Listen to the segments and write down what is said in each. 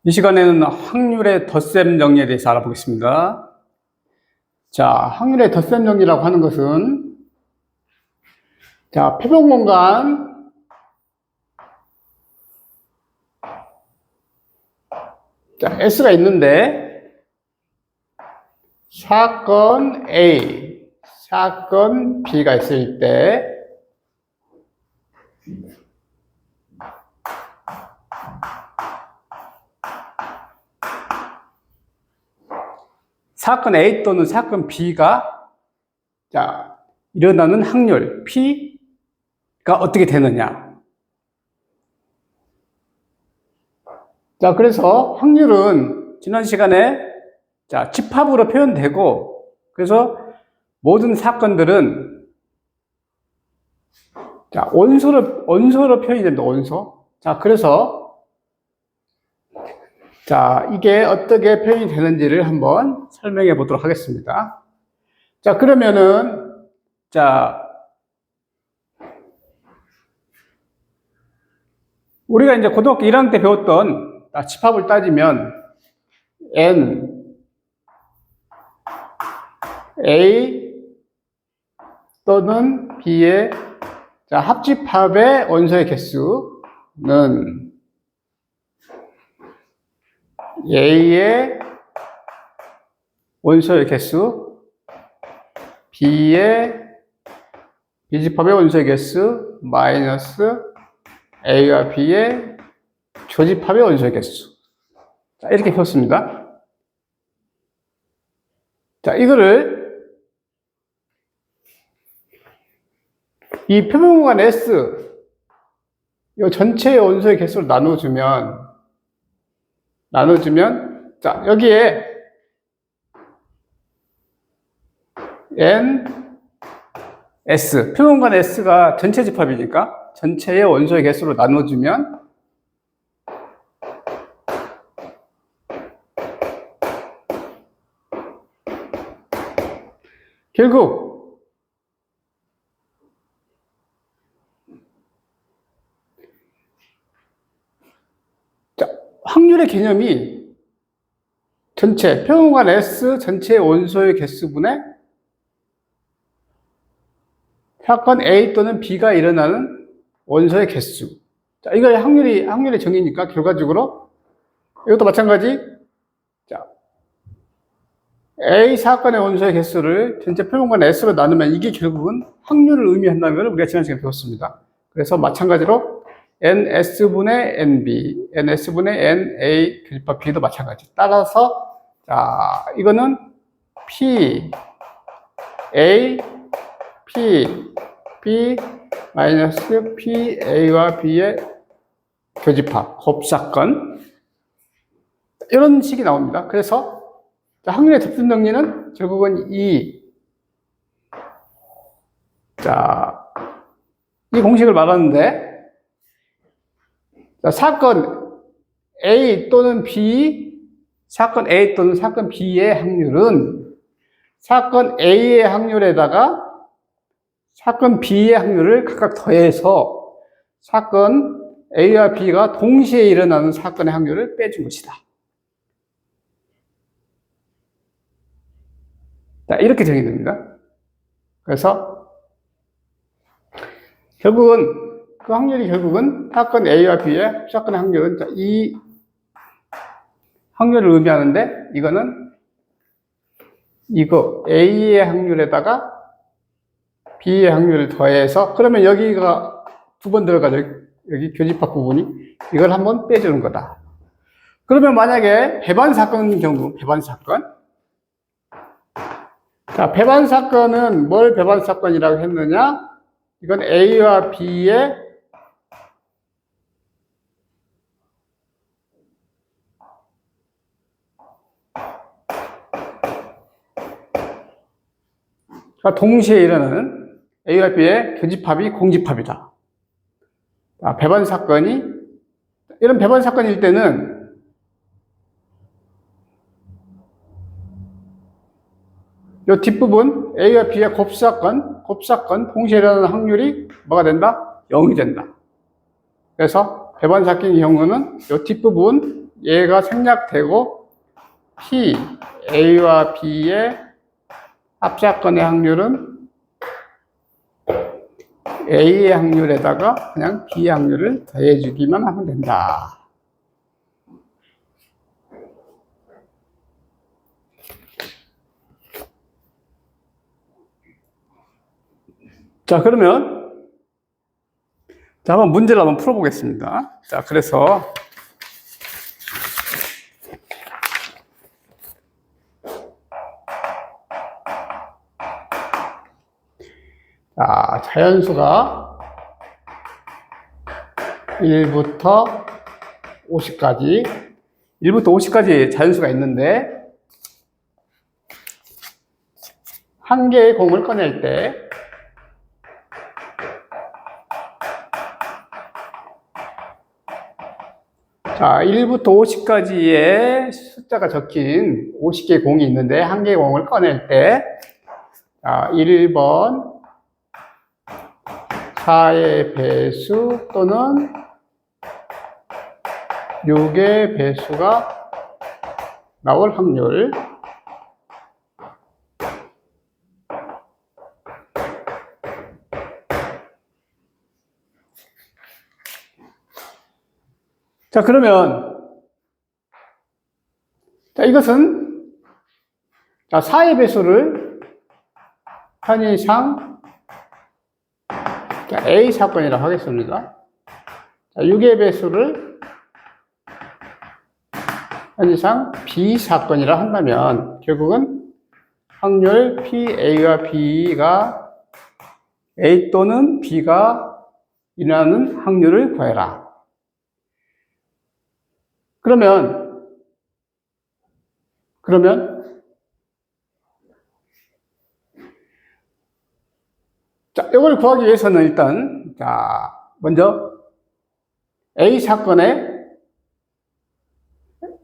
이 시간에는 확률의 덧셈 정리에 대해서 알아보겠습니다. 자, 확률의 덧셈 정리라고 하는 것은, 자, 표본 공간, 자, S가 있는데, 사건 A, 사건 B가 있을 때, 사건 A 또는 사건 B가 자, 일어나는 확률 P가 어떻게 되느냐. 자, 그래서 확률은 지난 시간에 자, 집합으로 표현되고, 그래서 모든 사건들은 자, 원소로 표현이 됩니다. 원소. 자, 그래서 자, 이게 어떻게 표현이 되는지를 한번 설명해 보도록 하겠습니다. 자, 그러면은, 자, 우리가 이제 고등학교 1학년 때 배웠던 집합을 따지면, N, A 또는 B의 자, 합집합의 원소의 개수는 A의 원소의 개수, B의 비집합의 원소의 개수, 마이너스 A와 B의 조집합의 원소의 개수. 자, 이렇게 폈습니다. 자, 이거를 이 표면공간 S, 이 전체의 원소의 개수를 나눠주면, 자, 여기에 N, S, 표면공간 S가 전체 집합이니까 전체의 원소의 개수로 나눠주면 결국 자, 확률의 개념이 전체, 표면공간 S 전체의 원소의 개수분의 사건 A 또는 B가 일어나는 원소의 개수. 자, 이거 확률의 정의니까 결과적으로 이것도 마찬가지. 자, A 사건의 원소의 개수를 전체 표면공간 S로 나누면 이게 결국은 확률을 의미한다는 걸 우리가 지난 시간에 배웠습니다. 그래서 마찬가지로 NS분의 NB, NS분의 NA 교집합 B도 마찬가지. 따라서, 자, 이거는 P, A, P, B, 마이너스 P, A와 B의 교집합, 곱사건. 이런 식이 나옵니다. 그래서, 자, 확률의 덧셈 정리는 결국은 자, 이 공식을 말하는데, 자, 사건 A 또는 B, 사건 A 또는 사건 B의 확률은 사건 A의 확률에다가 사건 B의 확률을 각각 더해서 사건 A와 B가 동시에 일어나는 사건의 확률을 빼준 것이다. 자, 이렇게 정의됩니다. 그래서 결국은 그 확률이 결국은 사건 A와 B의 사건의 확률은 자, 이 확률을 의미하는데 이거 A의 확률에다가 B의 확률을 더해서 그러면 여기가 두 번 들어가죠. 여기 교집합 부분이 이걸 한번 빼주는 거다. 그러면 만약에 배반 사건인 경우 배반 사건. 자, 배반 사건은 뭘 배반 사건이라고 했느냐? 이건 A와 B의 동시에 일어나는 A와 B의 교집합이 공집합이다. 자, 배반 사건이 이런 배반 사건일 때는 이 뒷부분 A와 B의 곱사건 동시에 일어나는 확률이 뭐가 된다? 0이 된다. 그래서 배반 사건의 경우는 이 뒷부분 얘가 생략되고 P, A와 B의 합사건의 확률은 A의 확률에다가 그냥 B의 확률을 더해주기만 하면 된다. 자, 그러면 자, 한번 문제를 한번 풀어보겠습니다. 자, 그래서 자, 자연수가 1부터 50까지 1부터 50까지 자연수가 있는데 한 개의 공을 꺼낼 때 자, 1부터 50까지의 숫자가 적힌 50개의 공이 있는데 한 개의 공을 꺼낼 때 자, 1번 4의 배수 또는 6의 배수가 나올 확률 자, 그러면 자, 이것은 자, 4의 배수를 편의상 자, A 사건이라고 하겠습니다. 자, 6의 배수를 편의상 B 사건이라 한다면 결국은 확률 PA와 B가 A 또는 B가 일어나는 확률을 구해라. 그러면 자, 이걸 구하기 위해서는 일단 자, 먼저 A 사건의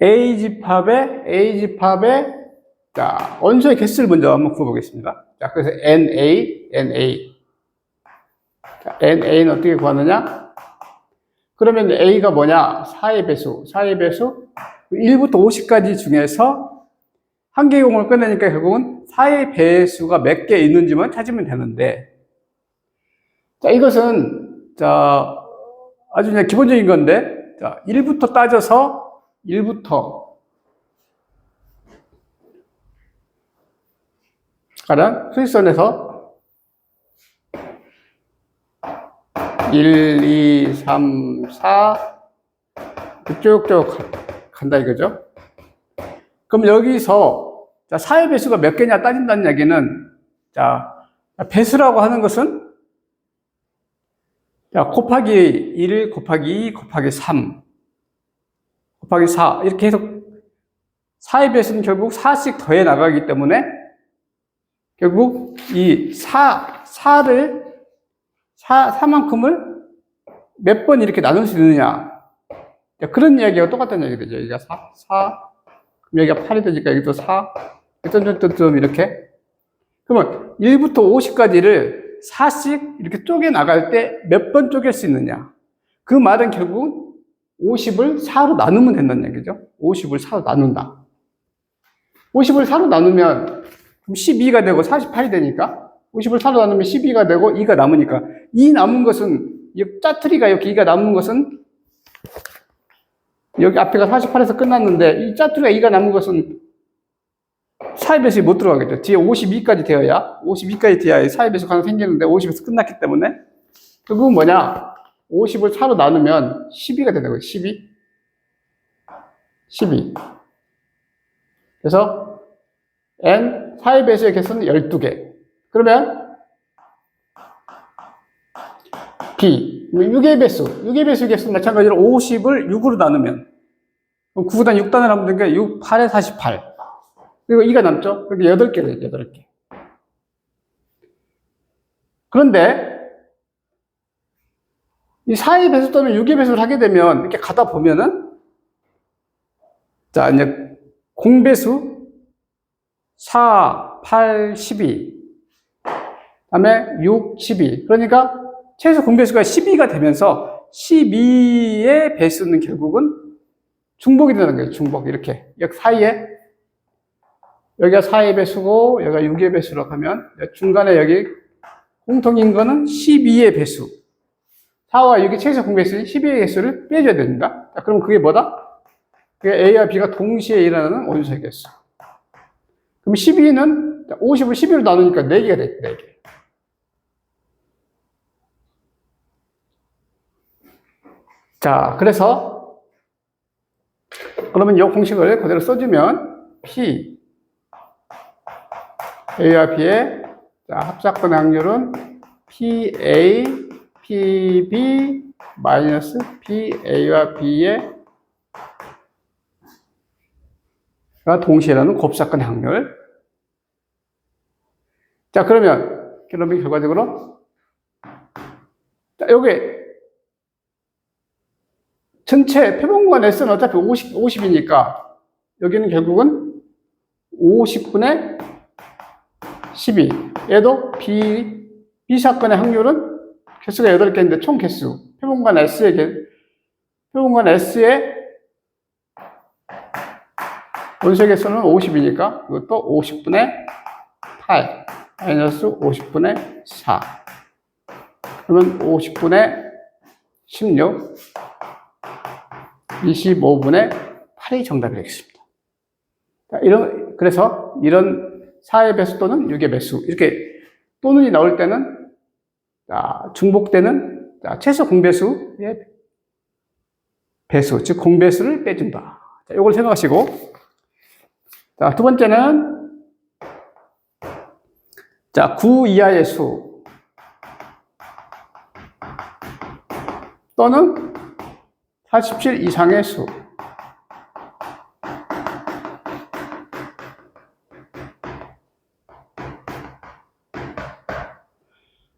A 집합의 자, 원소의 개수를 먼저 한번 구해보겠습니다. 자, 그래서 NA. 자, NA는 어떻게 구하느냐? 그러면 A가 뭐냐? 4의 배수. 1부터 50까지 중에서 한 개의 공을 꺼내니까 결국은 4의 배수가 몇 개 있는지만 찾으면 되는데, 자, 이것은, 자, 아주 그냥 기본적인 건데, 자, 1부터 따져서 1부터 가령 수직선에서 1, 2, 3, 4 쭉쭉 간다 이거죠. 그럼 여기서 자, 4의 배수가 몇 개냐 따진다는 얘기는 자, 배수라고 하는 것은 자, 곱하기 1 곱하기 2 곱하기 3 곱하기 4 이렇게 해서 4의 배수는 결국 4씩 더해 나가기 때문에 결국 이 4만큼을 몇 번 이렇게 나눌 수 있느냐. 그런 이야기가 똑같다는 얘기 되죠. 여기가 4, 그럼 여기가 8이 되니까 여기도 4, 점 이렇게. 그러면 1부터 50까지를 4씩 이렇게 쪼개 나갈 때 몇 번 쪼갤 수 있느냐. 그 말은 결국 50을 4로 나누면 된다는 얘기죠. 50을 4로 나눈다. 50을 4로 나누면 그럼 12가 되고 48이 되니까 50을 4로 나누면 12가 되고 2가 남으니까 이 남은 것은 이 짜투리가 여기 2가 남은 것은 여기 앞에가 48에서 끝났는데 이 짜투리가 2가 남은 것은 4의 배수에 못 들어가겠죠. 뒤에 52까지 되어야 52까지 돼야 4의 배수가 하나 생기는데 50에서 끝났기 때문에 결국은 뭐냐 50을 4로 나누면 12가 되는 거예요. 12 그래서 N 4의 배수의 개수는 12개. 그러면 B 6의 배수의 개수는 마찬가지로 50을 6으로 나누면 9단 6단을 하면 되니까 6, 8에 48 그리고 2가 남죠? 그러니까 8개 되죠. 8개. 그런데 이 4의 배수 또는 6의 배수를 하게 되면 이렇게 가다 보면은 자 이제 공배수 4, 8, 12 그다음에 6, 12 그러니까 최소 공배수가 12가 되면서 12의 배수는 결국은 중복이 되는 거예요. 중복. 이렇게. 여기 사이에, 여기가 4의 배수고, 여기가 6의 배수라고 하면, 중간에 여기 공통인 거는 12의 배수. 4와 6의 최소 공배수인 12의 개수를 빼줘야 됩니다. 자, 그럼 그게 뭐다? 그게 A와 B가 동시에 일어나는 원소의 개수. 그럼 12는 50을 12로 나누니까 4개가 돼, 4개. 자, 그래서 그러면 이 공식을 그대로 써주면 P A와 B의 합작분 확률은 PA, PB 마이너스 PA와 B의 동시에 일어나는 곱사건 확률. 자, 그러면 결과적으로 자, 여기 전체 표본관 S는 어차피 50이니까 여기는 결국은 50분의 12. 얘도 B 사건의 확률은 개수가 8개인데 총 개수. 표본관 S의 원소의 개수는 50이니까 이것도 50분의 8 마이너스 50분의 4. 그러면 50분의 16 25분의 8이 정답이 되겠습니다. 그래서 이런 4의 배수 또는 6의 배수, 이렇게 또는이 나올 때는, 중복되는 최소 공배수의 배수, 즉 공배수를 빼준다. 자, 이걸 생각하시고, 자, 두 번째는, 9 이하의 수 또는 47 이상의 수.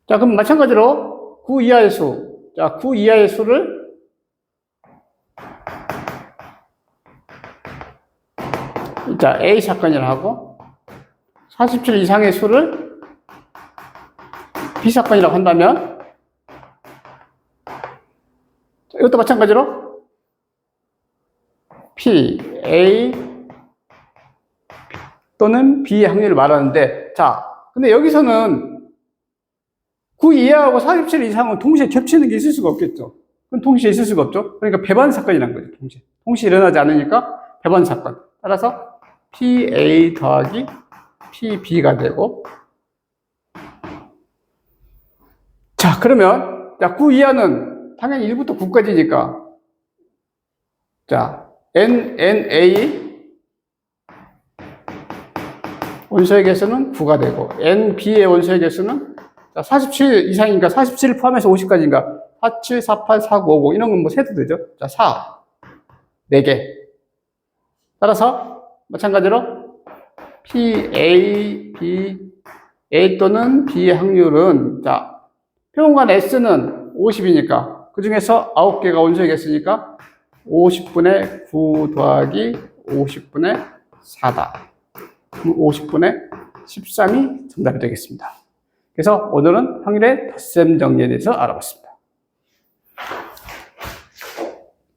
자, 그럼 마찬가지로 9 이하의 수. 자, 9 이하의 수를 A 사건이라 하고 47 이상의 수를 B 사건이라고 한다면 이것도 마찬가지로 P, A 또는 B의 확률을 말하는데, 자, 근데 여기서는 9 이하하고 47 이상은 동시에 겹치는 게 있을 수가 없겠죠. 그건 동시에 있을 수가 없죠. 그러니까 배반 사건이라는 거죠. 동시에 일어나지 않으니까 배반 사건. 따라서 PA 더하기 PB가 되고, 자, 그러면 9 이하는 당연히 1부터 9까지니까 자, NA 원소의 개수는 9가 되고, NB의 원소의 개수는 47 이상이니까 47 포함해서 50까지인가 47, 48, 49, 50 이런 건 뭐 세도 되죠. 자, 4, 4개. 따라서 마찬가지로 PA, B, A 또는 B의 확률은 자, 표본관 S는 50이니까 그 중에서 9개가 원소의 개수니까 50분의 9 더하기 50분의 4다. 50분의 13이 정답이 되겠습니다. 그래서 오늘은 확률의 덧셈 정리에 대해서 알아봤습니다.